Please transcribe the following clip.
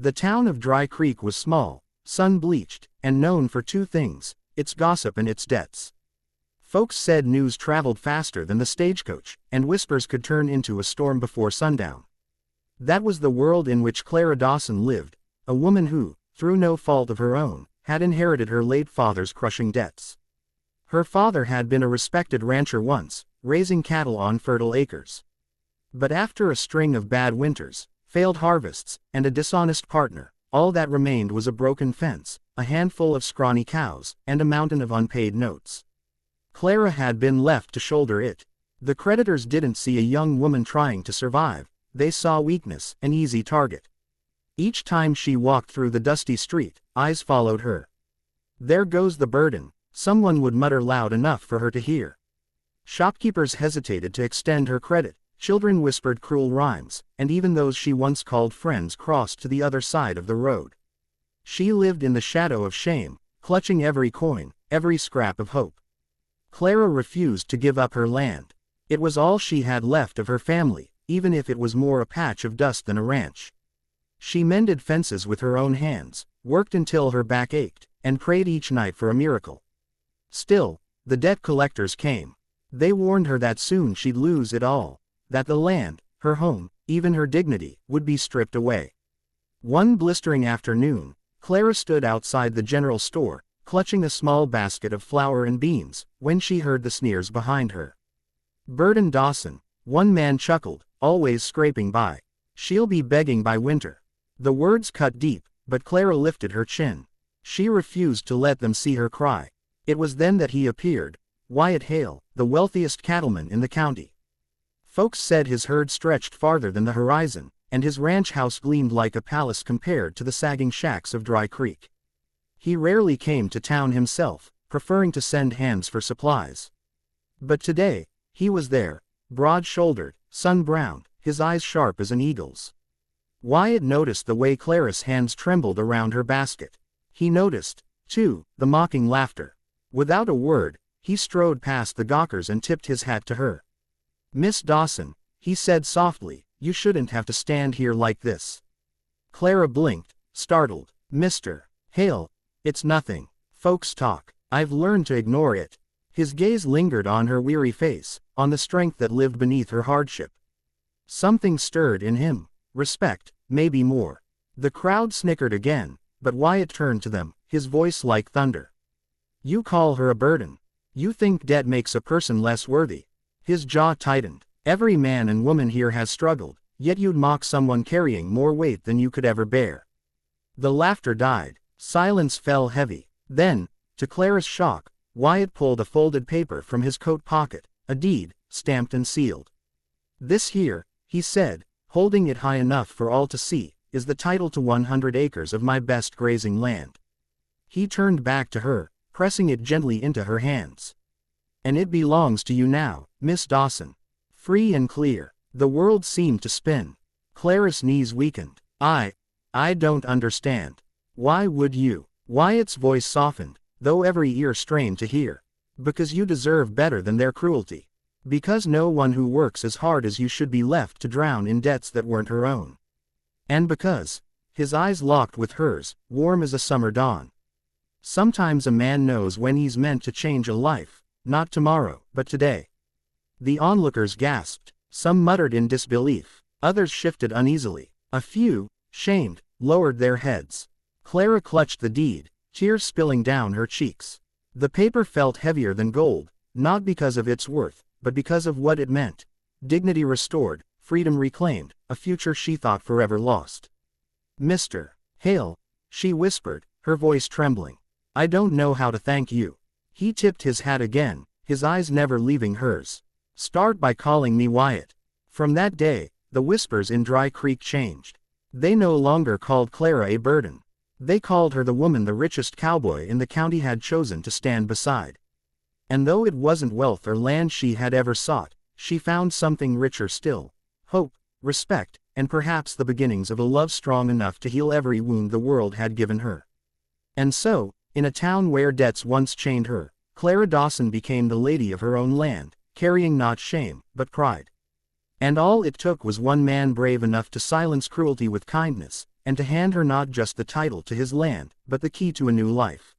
The town of Dry Creek was small, sun-bleached, and known for two things: its gossip and its debts. Folks said news traveled faster than the stagecoach, and whispers could turn into a storm before sundown. That was the world in which Clara Dawson lived, a woman who, through no fault of her own, had inherited her late father's crushing debts. Her father had been a respected rancher once, raising cattle on fertile acres. But after a string of bad winters, failed harvests, and a dishonest partner, all that remained was a broken fence, a handful of scrawny cows, and a mountain of unpaid notes. Clara had been left to shoulder it. The creditors didn't see a young woman trying to survive, they saw weakness, an easy target. Each time she walked through the dusty street, eyes followed her. "There goes the burden," someone would mutter loud enough for her to hear. Shopkeepers hesitated to extend her credit, children whispered cruel rhymes, and even those she once called friends crossed to the other side of the road. She lived in the shadow of shame, clutching every coin, every scrap of hope. Clara refused to give up her land. It was all she had left of her family, even if it was more a patch of dust than a ranch. She mended fences with her own hands, worked until her back ached, and prayed each night for a miracle. Still, the debt collectors came. They warned her that soon she'd lose it all, that the land, her home, even her dignity, would be stripped away. One blistering afternoon, Clara stood outside the general store, clutching a small basket of flour and beans, when she heard the sneers behind her. "Burden Dawson," one man chuckled, "always scraping by. She'll be begging by winter." The words cut deep, but Clara lifted her chin. She refused to let them see her cry. It was then that he appeared, Wyatt Hale, the wealthiest cattleman in the county. Folks said his herd stretched farther than the horizon, and his ranch house gleamed like a palace compared to the sagging shacks of Dry Creek. He rarely came to town himself, preferring to send hands for supplies. But today, he was there, broad-shouldered, sun-browned, his eyes sharp as an eagle's. Wyatt noticed the way Clara's hands trembled around her basket. He noticed, too, the mocking laughter. Without a word, he strode past the gawkers and tipped his hat to her. "Miss Dawson," he said softly, "you shouldn't have to stand here like this." Clara blinked, startled. "Mr. Hale, it's nothing. Folks talk. I've learned to ignore it." His gaze lingered on her weary face, on the strength that lived beneath her hardship. Something stirred in him. Respect, maybe more. The crowd snickered again, but Wyatt turned to them, his voice like thunder. "You call her a burden. You think debt makes a person less worthy." His jaw tightened. "Every man and woman here has struggled, yet you'd mock someone carrying more weight than you could ever bear." The laughter died. Silence fell heavy. Then, to Clara's shock, Wyatt pulled a folded paper from his coat pocket, a deed, stamped and sealed. "This here," he said, holding it high enough for all to see, "is the title to 100 acres of my best grazing land." He turned back to her, pressing it gently into her hands. "And it belongs to you now, Miss Dawson. Free and clear." The world seemed to spin. Clara's knees weakened. I don't understand." "Why would you?" Wyatt's voice softened, though every ear strained to hear. "Because you deserve better than their cruelty. Because no one who works as hard as you should be left to drown in debts that weren't her own. And because," his eyes locked with hers, warm as a summer dawn. "Sometimes a man knows when he's meant to change a life, not tomorrow, but today." The onlookers gasped. Some muttered in disbelief. Others shifted uneasily. A few, shamed, lowered their heads. Clara clutched the deed, tears spilling down her cheeks. The paper felt heavier than gold, not because of its worth, but because of what it meant. Dignity restored, freedom reclaimed, a future she thought forever lost. "Mr. Hale," she whispered, her voice trembling. "I don't know how to thank you." He tipped his hat again, his eyes never leaving hers. "Start by calling me Wyatt." From that day, the whispers in Dry Creek changed. They no longer called Clara a burden. They called her the woman the richest cowboy in the county had chosen to stand beside. And though it wasn't wealth or land she had ever sought, she found something richer still: hope, respect, and perhaps the beginnings of a love strong enough to heal every wound the world had given her. And so, in a town where debts once chained her, Clara Dawson became the lady of her own land, carrying not shame, but pride. And all it took was one man brave enough to silence cruelty with kindness, and to hand her not just the title to his land, but the key to a new life.